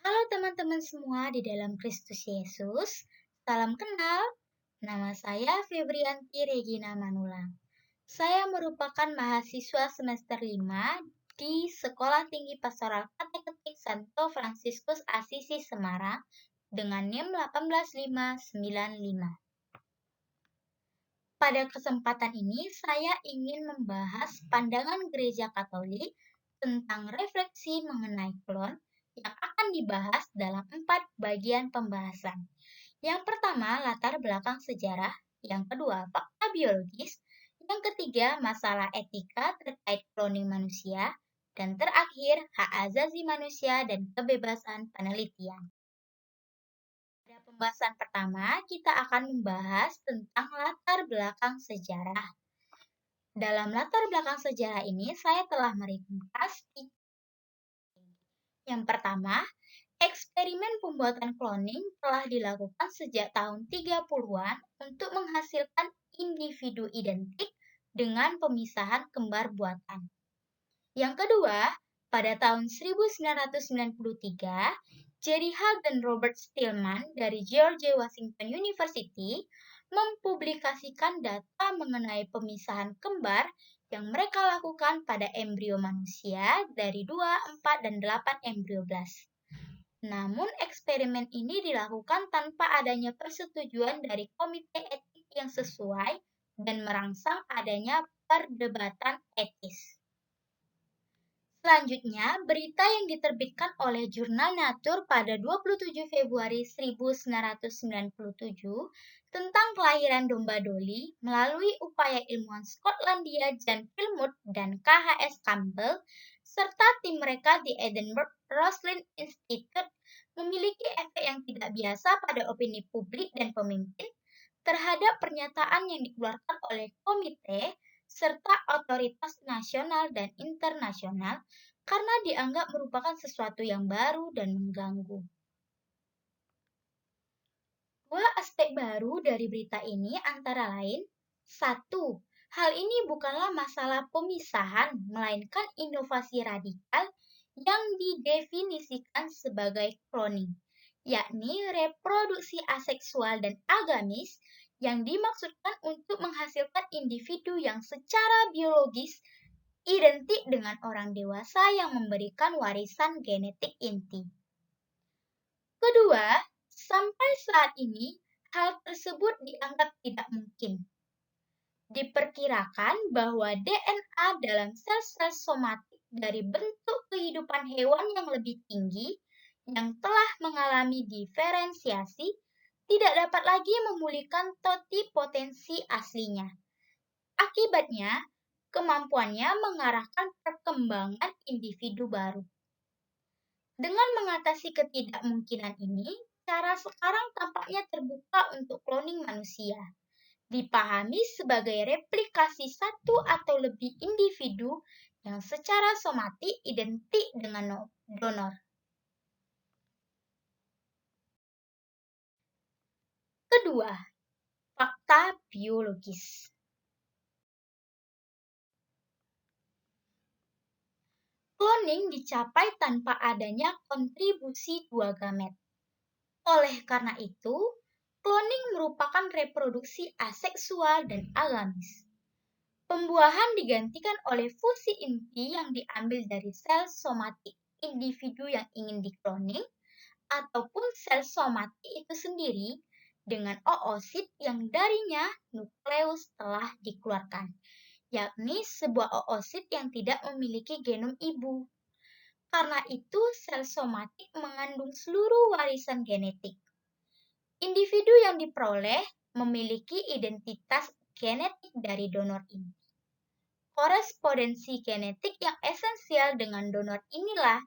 Halo teman-teman semua di dalam Kristus Yesus. Salam kenal. Nama saya Febrianti Regina Manula. Saya merupakan mahasiswa semester 5 di Sekolah Tinggi Pastoral Kateketik Santo Fransiskus Asisi Semarang dengan NIM 18595. Pada kesempatan ini saya ingin membahas pandangan Gereja Katolik tentang refleksi mengenai klon yang akan dibahas dalam 4 bagian pembahasan. Yang pertama, latar belakang sejarah. Yang kedua, fakta biologis. Yang ketiga, masalah etika terkait cloning manusia. Dan terakhir, hak asasi manusia dan kebebasan penelitian. Pada pembahasan pertama, kita akan membahas tentang latar belakang sejarah. Dalam latar belakang sejarah ini, saya telah meringkas. Yang pertama, eksperimen pembuatan cloning telah dilakukan sejak tahun 30-an untuk menghasilkan individu identik dengan pemisahan kembar buatan. Yang kedua, pada tahun 1993, Jerry Hall dan Robert Stillman dari George Washington University mempublikasikan data mengenai pemisahan kembar yang mereka lakukan pada embrio manusia dari 2, 4, dan 8 embrio blast. Namun, eksperimen ini dilakukan tanpa adanya persetujuan dari komite etik yang sesuai dan merangsang adanya perdebatan etis. Selanjutnya, berita yang diterbitkan oleh jurnal Nature pada 27 Februari 1997 tentang kelahiran domba Dolly melalui upaya ilmuwan Skotlandia Jan Philmont dan KHS Campbell serta tim mereka di Edinburgh Roslin Institute memiliki efek yang tidak biasa pada opini publik dan pemimpin terhadap pernyataan yang dikeluarkan oleh komite serta otoritas nasional dan internasional karena dianggap merupakan sesuatu yang baru dan mengganggu. Dua aspek baru dari berita ini antara lain, 1. Hal ini bukanlah masalah pemisahan, melainkan inovasi radikal yang didefinisikan sebagai cloning, yakni reproduksi aseksual dan agamis yang dimaksudkan untuk menghasilkan individu yang secara biologis identik dengan orang dewasa yang memberikan warisan genetik inti. Kedua, sampai saat ini, hal tersebut dianggap tidak mungkin. Diperkirakan bahwa DNA dalam sel-sel somatik dari bentuk kehidupan hewan yang lebih tinggi yang telah mengalami diferensiasi tidak dapat lagi memulihkan totipotensi aslinya. Akibatnya, kemampuannya mengarahkan perkembangan individu baru. Dengan mengatasi ketidakmungkinan ini, cara sekarang tampaknya terbuka untuk cloning manusia. Dipahami sebagai replikasi satu atau lebih individu yang secara somatik identik dengan donor. Kedua, fakta biologis. Cloning dicapai tanpa adanya kontribusi dua gamet. Oleh karena itu, cloning merupakan reproduksi aseksual dan agamis. Pembuahan digantikan oleh fusi inti yang diambil dari sel somatik individu yang ingin dikloning ataupun sel somatik itu sendiri dengan oosit yang darinya nukleus telah dikeluarkan, yakni sebuah oosit yang tidak memiliki genom ibu. Karena itu, sel somatik mengandung seluruh warisan genetik. Individu yang diperoleh memiliki identitas genetik dari donor ini. Korespondensi genetik yang esensial dengan donor inilah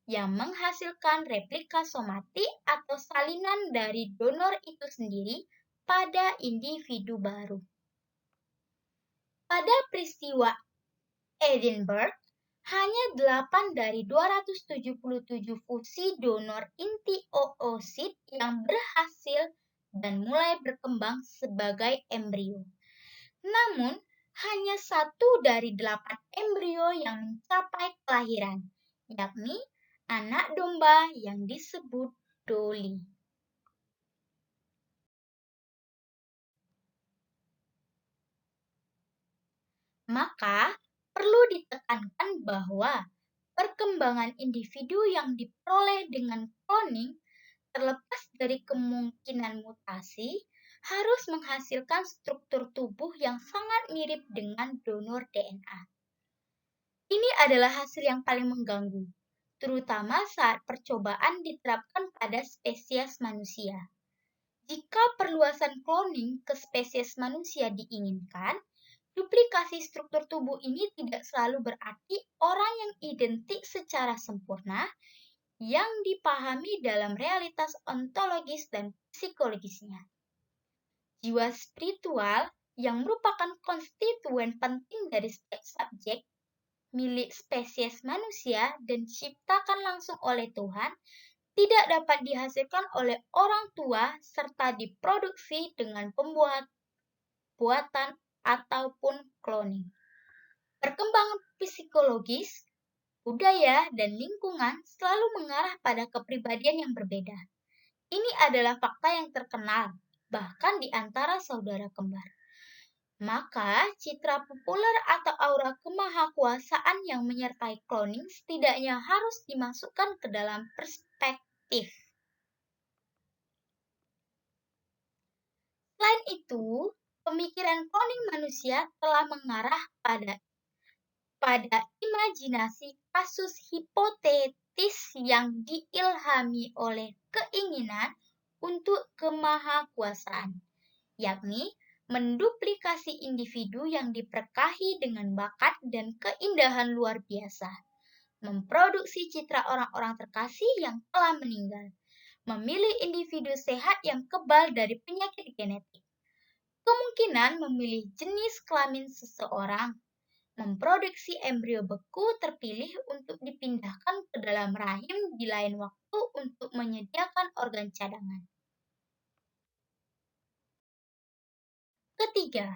yang menghasilkan replika somatik atau salinan dari donor itu sendiri pada individu baru. Pada peristiwa Edinburgh, hanya 8 dari 277 fusi donor inti oosit yang berhasil dan mulai berkembang sebagai embrio. Namun, hanya 1 dari 8 embrio yang mencapai kelahiran, yakni anak domba yang disebut Dolly. Maka, perlu ditekankan bahwa perkembangan individu yang diperoleh dengan cloning, terlepas dari kemungkinan mutasi, harus menghasilkan struktur tubuh yang sangat mirip dengan donor DNA. Ini adalah hasil yang paling mengganggu, terutama saat percobaan diterapkan pada spesies manusia. Jika perluasan cloning ke spesies manusia diinginkan, duplikasi struktur tubuh ini tidak selalu berarti orang yang identik secara sempurna yang dipahami dalam realitas ontologis dan psikologisnya. Jiwa spiritual yang merupakan konstituen penting dari setiap subjek, milik spesies manusia dan diciptakan langsung oleh Tuhan, tidak dapat dihasilkan oleh orang tua serta diproduksi dengan pembuatan ataupun cloning. Perkembangan psikologis, budaya, dan lingkungan selalu mengarah pada kepribadian yang berbeda. Ini adalah fakta yang terkenal, bahkan di antara saudara kembar. Maka, citra populer atau aura kemahakuasaan yang menyertai cloning setidaknya harus dimasukkan ke dalam perspektif. Selain itu, pemikiran cloning manusia telah mengarah pada imajinasi kasus hipotetis yang diilhami oleh keinginan untuk kemahakuasaan, yakni menduplikasi individu yang diberkahi dengan bakat dan keindahan luar biasa, memproduksi citra orang-orang terkasih yang telah meninggal, memilih individu sehat yang kebal dari penyakit genetik, kemungkinan memilih jenis kelamin seseorang, memproduksi embrio beku terpilih untuk dipindahkan ke dalam rahim di lain waktu untuk menyediakan organ cadangan. Ketiga,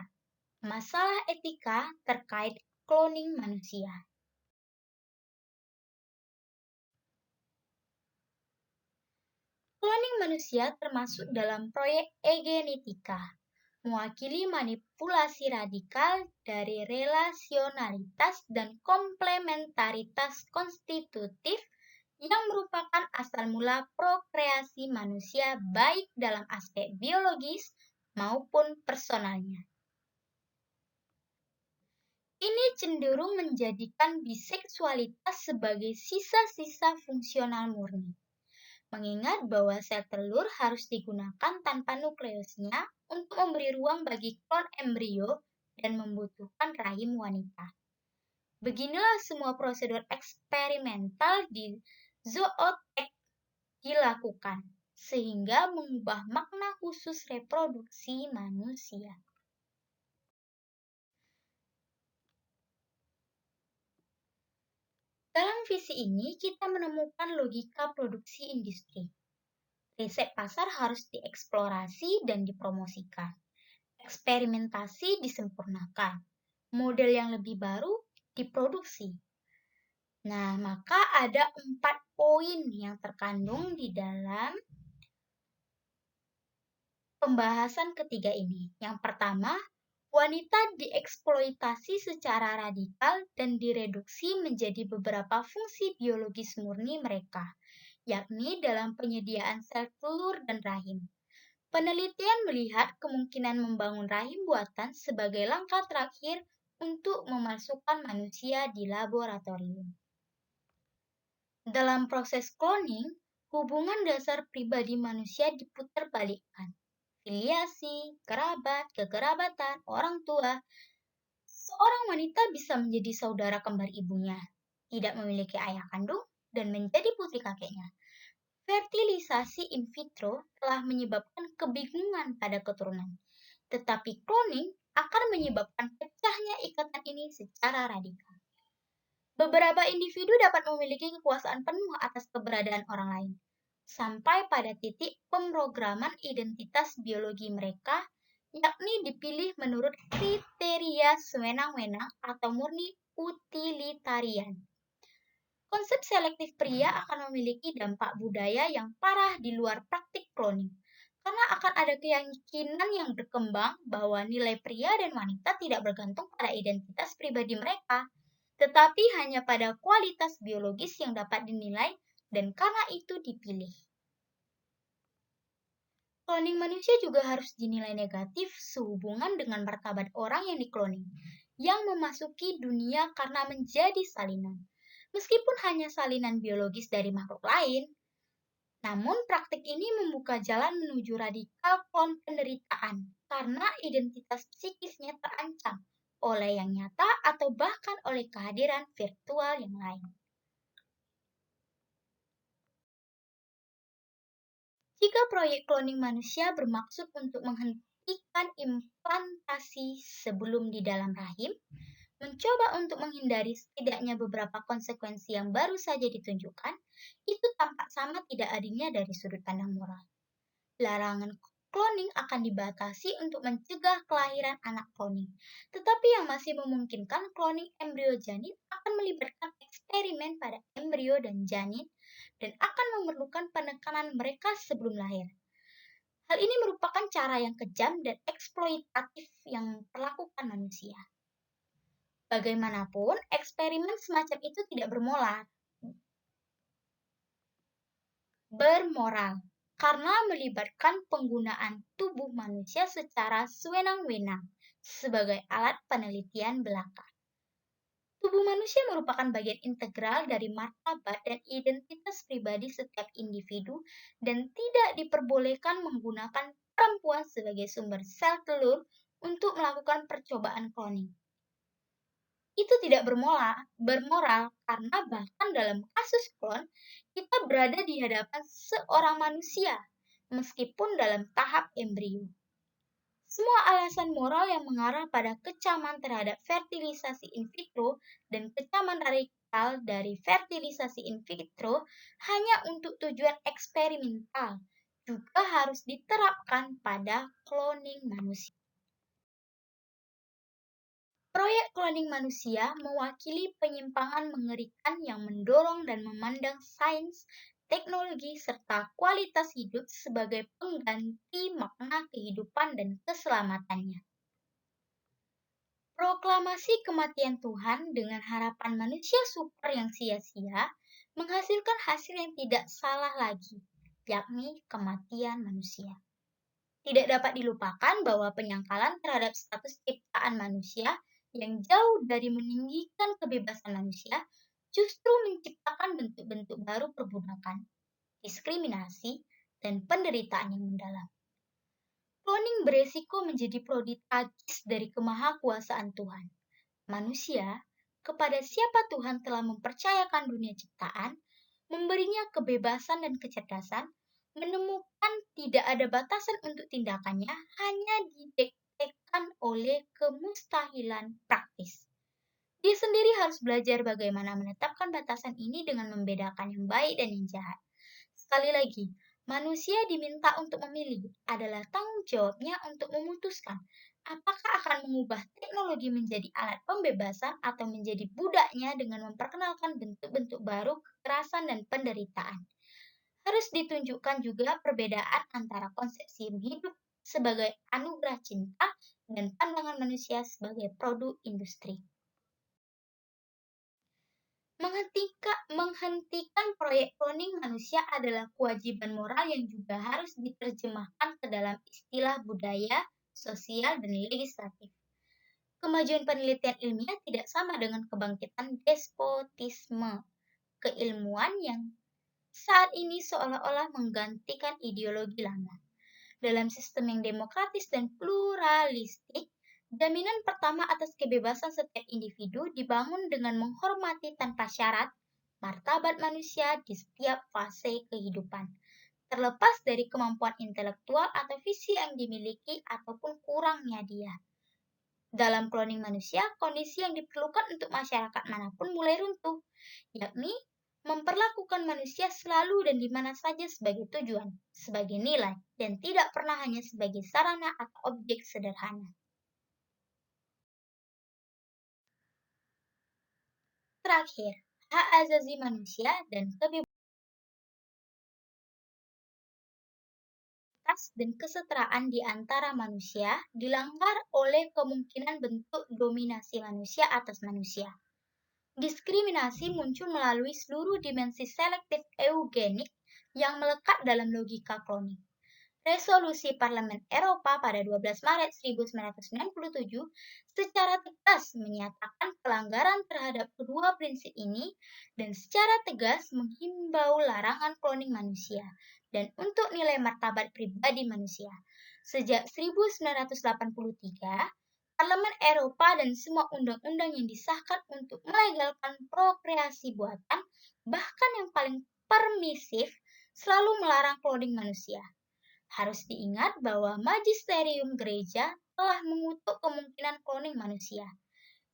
masalah etika terkait cloning manusia. Cloning manusia termasuk dalam proyek egenetika, mewakili manipulasi radikal dari relasionalitas dan komplementaritas konstitutif yang merupakan asal mula prokreasi manusia baik dalam aspek biologis maupun personalnya. Ini cenderung menjadikan biseksualitas sebagai sisa-sisa fungsional murni, mengingat bahwa sel telur harus digunakan tanpa nukleusnya untuk memberi ruang bagi klon embrio dan membutuhkan rahim wanita. Beginilah semua prosedur eksperimental di zootek dilakukan, sehingga mengubah makna khusus reproduksi manusia. Dalam visi ini, kita menemukan logika produksi industri. Riset pasar harus dieksplorasi dan dipromosikan. Eksperimentasi disempurnakan. Model yang lebih baru diproduksi. Nah, maka ada 4 poin yang terkandung di dalam pembahasan ketiga ini. Yang pertama, wanita dieksploitasi secara radikal dan direduksi menjadi beberapa fungsi biologis murni mereka, yakni dalam penyediaan sel telur dan rahim. Penelitian melihat kemungkinan membangun rahim buatan sebagai langkah terakhir untuk memasukkan manusia di laboratorium. Dalam proses cloning, hubungan dasar pribadi manusia diputarbalikkan. Filiasi, kerabat, kekerabatan, orang tua. Seorang wanita bisa menjadi saudara kembar ibunya, tidak memiliki ayah kandung, dan menjadi putri kakeknya. Fertilisasi in vitro telah menyebabkan kebingungan pada keturunan, tetapi cloning akan menyebabkan pecahnya ikatan ini secara radikal. Beberapa individu dapat memiliki kekuasaan penuh atas keberadaan orang lain, sampai pada titik pemrograman identitas biologi mereka, yakni dipilih menurut kriteria sewenang-wenang atau murni utilitarian. Konsep selektif pria akan memiliki dampak budaya yang parah di luar praktik cloning. Karena akan ada keyakinan yang berkembang bahwa nilai pria dan wanita tidak bergantung pada identitas pribadi mereka, tetapi hanya pada kualitas biologis yang dapat dinilai dan karena itu dipilih. Cloning manusia juga harus dinilai negatif sehubungan dengan martabat orang yang dikloning, yang memasuki dunia karena menjadi salinan. Meskipun hanya salinan biologis dari makhluk lain, namun praktik ini membuka jalan menuju radikal klon penderitaan karena identitas psikisnya terancam oleh yang nyata atau bahkan oleh kehadiran virtual yang lain. Jika proyek cloning manusia bermaksud untuk menghentikan implantasi sebelum di dalam rahim, mencoba untuk menghindari setidaknya beberapa konsekuensi yang baru saja ditunjukkan, itu tampak sama tidak adilnya dari sudut pandang moral. Larangan cloning akan dibatasi untuk mencegah kelahiran anak cloning, tetapi yang masih memungkinkan cloning embrio janin akan melibatkan eksperimen pada embrio dan janin dan akan memerlukan penekanan mereka sebelum lahir. Hal ini merupakan cara yang kejam dan eksploitatif yang dilakukan manusia. Bagaimanapun, eksperimen semacam itu tidak bermoral karena melibatkan penggunaan tubuh manusia secara sewenang-wenang sebagai alat penelitian belaka. Tubuh manusia merupakan bagian integral dari martabat dan identitas pribadi setiap individu dan tidak diperbolehkan menggunakan perempuan sebagai sumber sel telur untuk melakukan percobaan cloning. Itu tidak bermoral karena bahkan dalam kasus klon, kita berada di hadapan seorang manusia, meskipun dalam tahap embrio. Semua alasan moral yang mengarah pada kecaman terhadap fertilisasi in vitro dan kecaman radikal dari fertilisasi in vitro hanya untuk tujuan eksperimental juga harus diterapkan pada cloning manusia. Proyek cloning manusia mewakili penyimpangan mengerikan yang mendorong dan memandang sains, teknologi, serta kualitas hidup sebagai pengganti makna kehidupan dan keselamatannya. Proklamasi kematian Tuhan dengan harapan manusia super yang sia-sia menghasilkan hasil yang tidak salah lagi, yakni kematian manusia. Tidak dapat dilupakan bahwa penyangkalan terhadap status ciptaan manusia yang jauh dari meninggikan kebebasan manusia justru menciptakan bentuk-bentuk baru perbudakan, diskriminasi, dan penderitaan yang mendalam. Cloning beresiko menjadi produk tragis dari kemahakuasaan Tuhan. Manusia, kepada siapa Tuhan telah mempercayakan dunia ciptaan, memberinya kebebasan dan kecerdasan, menemukan tidak ada batasan untuk tindakannya hanya didekatkan oleh kemustahilan praktis. Dia sendiri harus belajar bagaimana menetapkan batasan ini dengan membedakan yang baik dan yang jahat. Sekali lagi, manusia diminta untuk memilih, adalah tanggung jawabnya untuk memutuskan apakah akan mengubah teknologi menjadi alat pembebasan atau menjadi budaknya dengan memperkenalkan bentuk-bentuk baru kekerasan dan penderitaan. Harus ditunjukkan juga perbedaan antara konsepsi hidup sebagai anugerah cinta dan pandangan manusia sebagai produk industri. Menghentikan proyek cloning manusia adalah kewajiban moral yang juga harus diterjemahkan ke dalam istilah budaya, sosial, dan legislatif. Kemajuan penelitian ilmiah tidak sama dengan kebangkitan despotisme keilmuan yang saat ini seolah-olah menggantikan ideologi lama. Dalam sistem yang demokratis dan pluralistik, jaminan pertama atas kebebasan setiap individu dibangun dengan menghormati tanpa syarat martabat manusia di setiap fase kehidupan, terlepas dari kemampuan intelektual atau visi yang dimiliki ataupun kurangnya dia. Dalam cloning manusia, kondisi yang diperlukan untuk masyarakat manapun mulai runtuh, yakni memperlakukan manusia selalu dan di mana saja sebagai tujuan, sebagai nilai, dan tidak pernah hanya sebagai sarana atau objek sederhana. Terakhir, hak asasi manusia, dan kebebasan dan kesetaraan di antara manusia dilanggar oleh kemungkinan bentuk dominasi manusia atas manusia. Diskriminasi muncul melalui seluruh dimensi selektif eugenik yang melekat dalam logika kloning. Resolusi Parlemen Eropa pada 12 Maret 1997 secara tegas menyatakan pelanggaran terhadap kedua prinsip ini dan secara tegas menghimbau larangan kloning manusia dan untuk nilai martabat pribadi manusia. Sejak 1983, Parlemen Eropa dan semua undang-undang yang disahkan untuk melegalkan prokreasi buatan, bahkan yang paling permisif, selalu melarang kloning manusia. Harus diingat bahwa magisterium gereja telah mengutuk kemungkinan kloning manusia.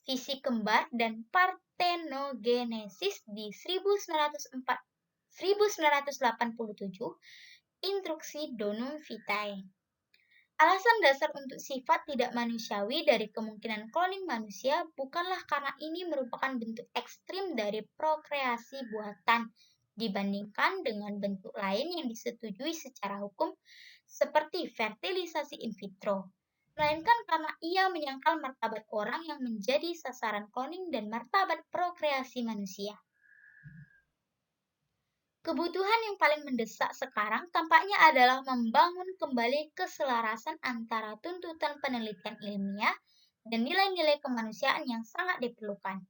Visi kembar dan partenogenesis di 1987, Instruksi Donum Vitae. Alasan dasar untuk sifat tidak manusiawi dari kemungkinan kloning manusia bukanlah karena ini merupakan bentuk ekstrim dari prokreasi buatan dibandingkan dengan bentuk lain yang disetujui secara hukum seperti fertilisasi in vitro, melainkan karena ia menyangkal martabat orang yang menjadi sasaran kloning dan martabat prokreasi manusia. Kebutuhan yang paling mendesak sekarang tampaknya adalah membangun kembali keselarasan antara tuntutan penelitian ilmiah dan nilai-nilai kemanusiaan yang sangat diperlukan.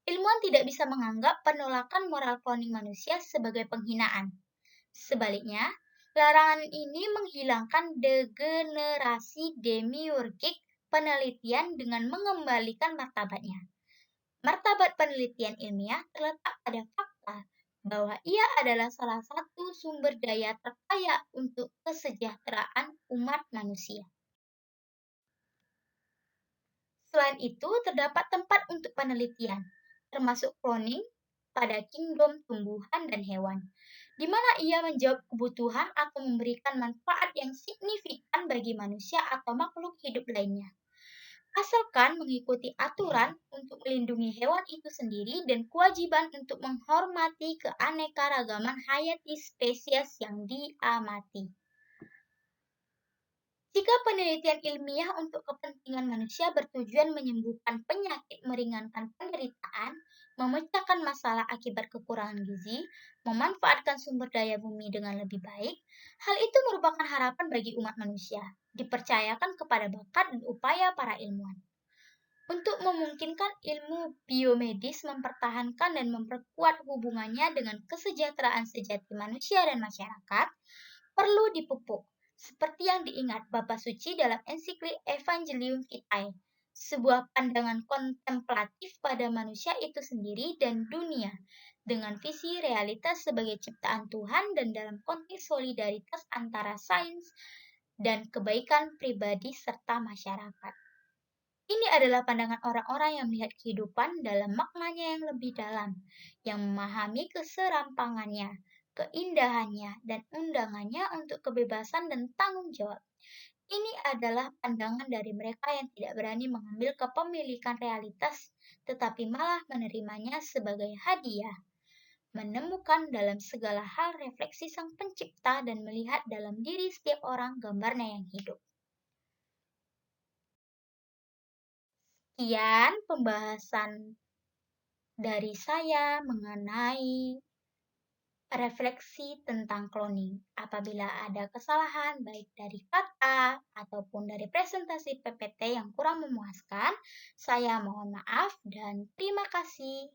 Ilmuwan tidak bisa menganggap penolakan moral kloning manusia sebagai penghinaan. Sebaliknya, larangan ini menghilangkan degenerasi demiurgik penelitian dengan mengembalikan martabatnya. Martabat penelitian ilmiah terletak pada fakta bahwa ia adalah salah satu sumber daya terkaya untuk kesejahteraan umat manusia. Selain itu, terdapat tempat untuk penelitian, termasuk cloning, pada kingdom tumbuhan dan hewan, di mana ia menjawab kebutuhan atau memberikan manfaat yang signifikan bagi manusia atau makhluk hidup lainnya. Asalkan mengikuti aturan untuk melindungi hewan itu sendiri dan kewajiban untuk menghormati keanekaragaman hayati spesies yang diamati. Jika penelitian ilmiah untuk kepentingan manusia bertujuan menyembuhkan penyakit, meringankan penderitaan, memecahkan masalah akibat kekurangan gizi, memanfaatkan sumber daya bumi dengan lebih baik, hal itu merupakan harapan bagi umat manusia, dipercayakan kepada bakat dan upaya para ilmuwan. Untuk memungkinkan ilmu biomedis mempertahankan dan memperkuat hubungannya dengan kesejahteraan sejati manusia dan masyarakat, perlu dipupuk, seperti yang diingat Bapa Suci dalam ensiklik Evangelium Vitae, sebuah pandangan kontemplatif pada manusia itu sendiri dan dunia, dengan visi realitas sebagai ciptaan Tuhan dan dalam konteks solidaritas antara sains dan kebaikan pribadi serta masyarakat. Ini adalah pandangan orang-orang yang melihat kehidupan dalam maknanya yang lebih dalam, yang memahami keserampangannya, keindahannya, dan undangannya untuk kebebasan dan tanggung jawab. Ini adalah pandangan dari mereka yang tidak berani mengambil kepemilikan realitas, tetapi malah menerimanya sebagai hadiah. Menemukan dalam segala hal refleksi Sang Pencipta dan melihat dalam diri setiap orang gambarnya yang hidup. Sekian pembahasan dari saya mengenai refleksi tentang cloning. Apabila ada kesalahan baik dari kata ataupun dari presentasi PPT yang kurang memuaskan, saya mohon maaf dan terima kasih.